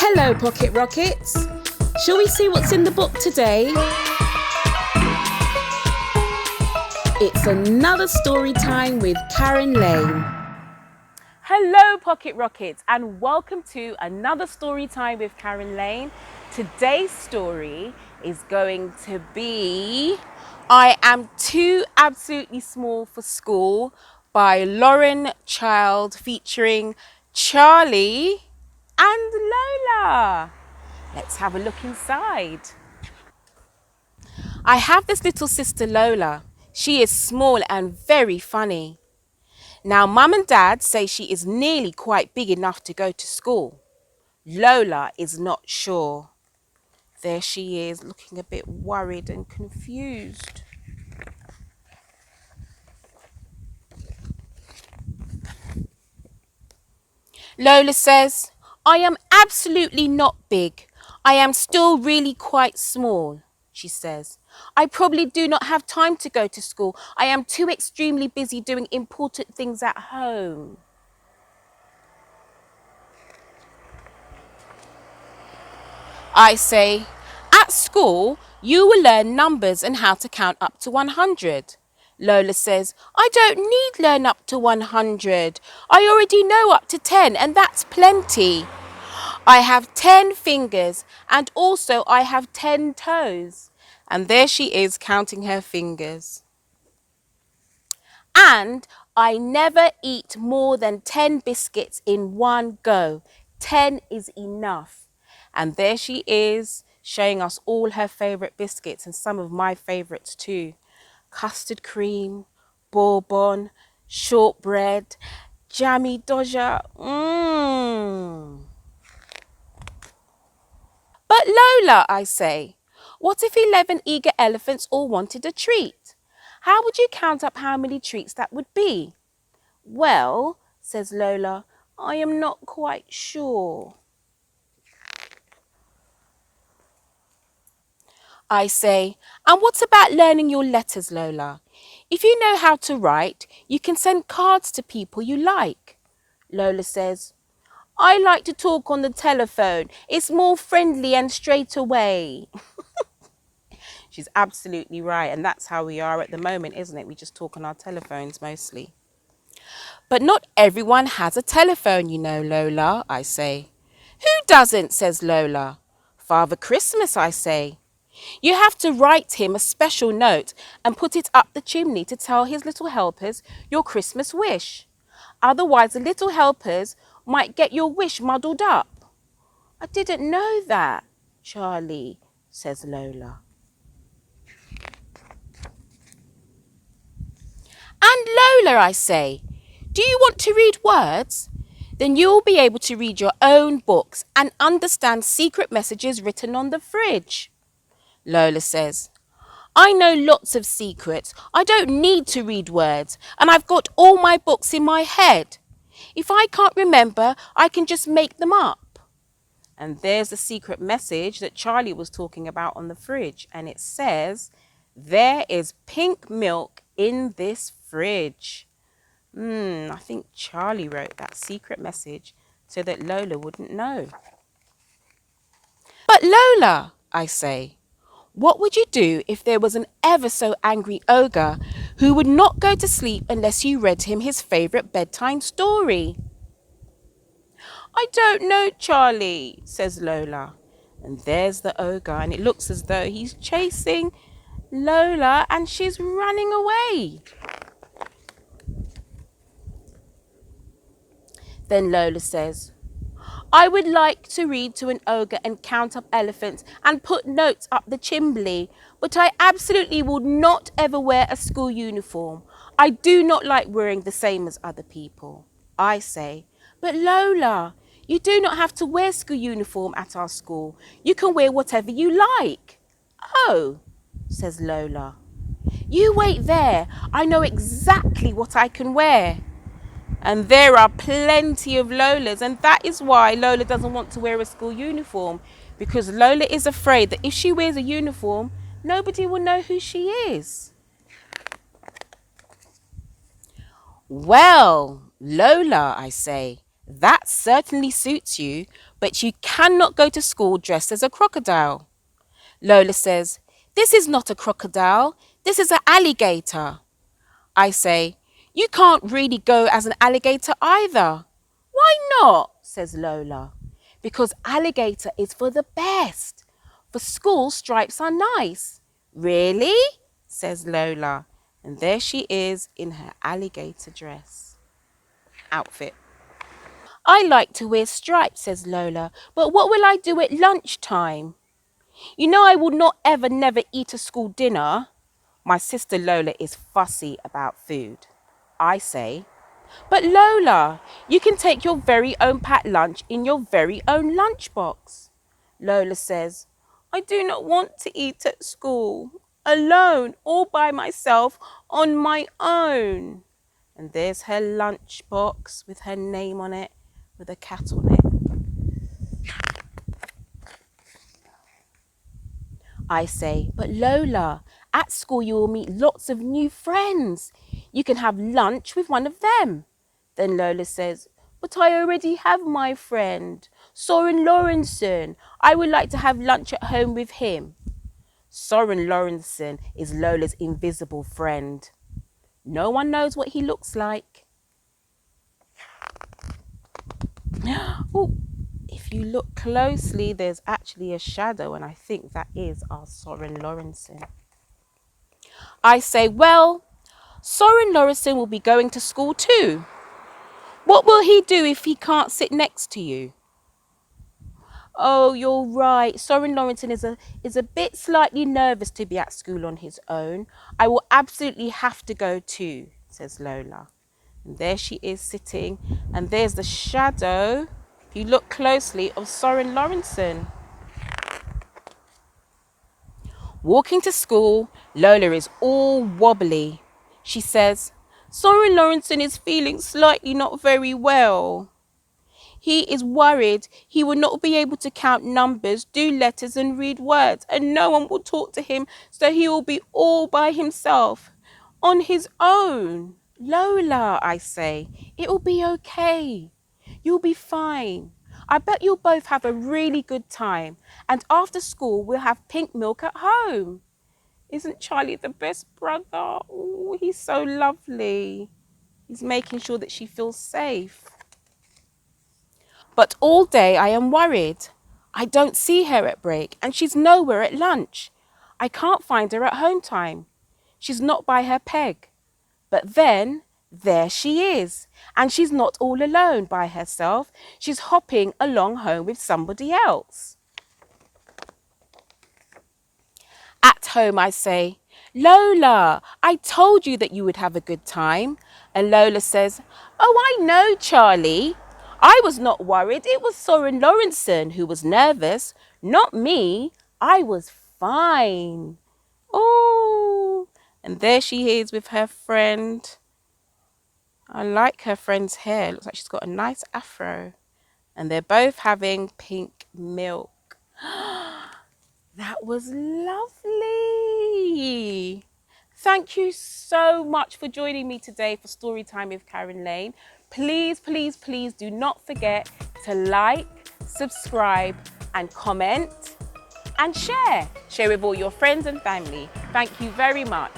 Hello, Pocket Rockets. Shall we see what's in the book today? It's another story time with Karen Lane. Hello, Pocket Rockets, and welcome to another story time with Karen Lane. Today's story is going to be I Am Too Absolutely Small for School by Lauren Child, featuring Charlie and Lola. Let's have a look inside. I have this little sister Lola. She is small and very funny. Now, Mum and Dad say she is nearly quite big enough to go to school. Lola is not sure. There she is, looking a bit worried and confused. Lola says, I am absolutely not big. I am still really quite small, she says. I probably do not have time to go to school. I am too extremely busy doing important things at home. I say, at school, you will learn numbers and how to count up to 100. Lola says, I don't need learn up to 100. I already know up to 10 and that's plenty. I have 10 fingers and also I have 10 toes. And there she is counting her fingers. And I never eat more than 10 biscuits in one go. 10 is enough. And there she is showing us all her favourite biscuits and some of my favourites too. Custard cream, bourbon, shortbread, jammy dodger. But Lola, I say, what if 11 eager elephants all wanted a treat? How would you count up how many treats that would be? Well, says Lola, I am not quite sure. I say, and what about learning your letters, Lola? If you know how to write, you can send cards to people you like. Lola says, I like to talk on the telephone. It's more friendly and straight away. She's absolutely right. And that's how we are at the moment, isn't it? We just talk on our telephones mostly. But not everyone has a telephone, you know, Lola, I say. Who doesn't, says Lola. Father Christmas, I say. You have to write him a special note and put it up the chimney to tell his little helpers your Christmas wish. Otherwise, the little helpers might get your wish muddled up. I didn't know that, Charlie, says Lola. And Lola, I say, do you want to read words? Then you'll be able to read your own books and understand secret messages written on the fridge. Lola says, I know lots of secrets. I don't need to read words, and I've got all my books in my head. If I can't remember, I can just make them up. And there's the secret message that Charlie was talking about on the fridge, and it says, there is pink milk in this fridge. I think Charlie wrote that secret message so that Lola wouldn't know. But Lola, I say, what would you do if there was an ever so angry ogre who would not go to sleep unless you read him his favourite bedtime story? I don't know, Charlie, says Lola. And there's the ogre, and it looks as though he's chasing Lola and she's running away. Then Lola says, I would like to read to an ogre and count up elephants and put notes up the chimney, but I absolutely would not ever wear a school uniform. I do not like wearing the same as other people. I say, but Lola, you do not have to wear school uniform at our school. You can wear whatever you like. Oh, says Lola. You wait there. I know exactly what I can wear. And there are plenty of Lolas, and that is why Lola doesn't want to wear a school uniform, because Lola is afraid that if she wears a uniform, nobody will know who she is. Well, Lola, I say, that certainly suits you, but you cannot go to school dressed as a crocodile. Lola says, this is not a crocodile, this is an alligator. I say, you can't really go as an alligator either. Why not? Says Lola. Because alligator is for the best. For school, stripes are nice. Really? Says Lola. And there she is in her alligator dress. Outfit. I like to wear stripes, says Lola, but what will I do at lunchtime? You know I will not ever never eat a school dinner. My sister Lola is fussy about food. I say, but Lola, you can take your very own packed lunch in your very own lunchbox. Lola says, I do not want to eat at school, alone, all by myself, on my own. And there's her lunchbox with her name on it, with a cat on it. I say, but Lola, at school you will meet lots of new friends. You can have lunch with one of them. Then Lola says, but I already have my friend, Soren Lorentzen. I would like to have lunch at home with him. Soren Lorentzen is Lola's invisible friend. No one knows what he looks like. Oh, if you look closely, there's actually a shadow, and I think that is our Soren Lorentzen. I say, well, Soren Lorentzen will be going to school too. What will he do if he can't sit next to you? Oh, you're right. Soren Lorentzen is a bit slightly nervous to be at school on his own. I will absolutely have to go too, says Lola. And there she is sitting, and there's the shadow, if you look closely, of Soren Lorentzen. Walking to school, Lola is all wobbly. She says, Soren Lorentzen is feeling slightly not very well. He is worried he will not be able to count numbers, do letters and read words, and no one will talk to him, so he will be all by himself, on his own. Lola, I say, it will be okay. You'll be fine. I bet you'll both have a really good time, and after school we'll have pink milk at home. Isn't Charlie the best brother? Oh, he's so lovely. He's making sure that she feels safe. But all day I am worried. I don't see her at break, and she's nowhere at lunch. I can't find her at home time. She's not by her peg. But then, there she is, and she's not all alone by herself. She's hopping along home with somebody else. At home I say, Lola, I told you that you would have a good time. And Lola says, oh, I know, Charlie. I was not worried. It was Soren Lorentzen who was nervous, not me. I was fine. Oh, and there she is with her friend. I like her friend's hair. Looks like she's got a nice afro. And they're both having pink milk. That was lovely. Thank you so much for joining me today for Storytime with Karen Lane. Please, please, please do not forget to like, subscribe and comment and share. Share with all your friends and family. Thank you very much.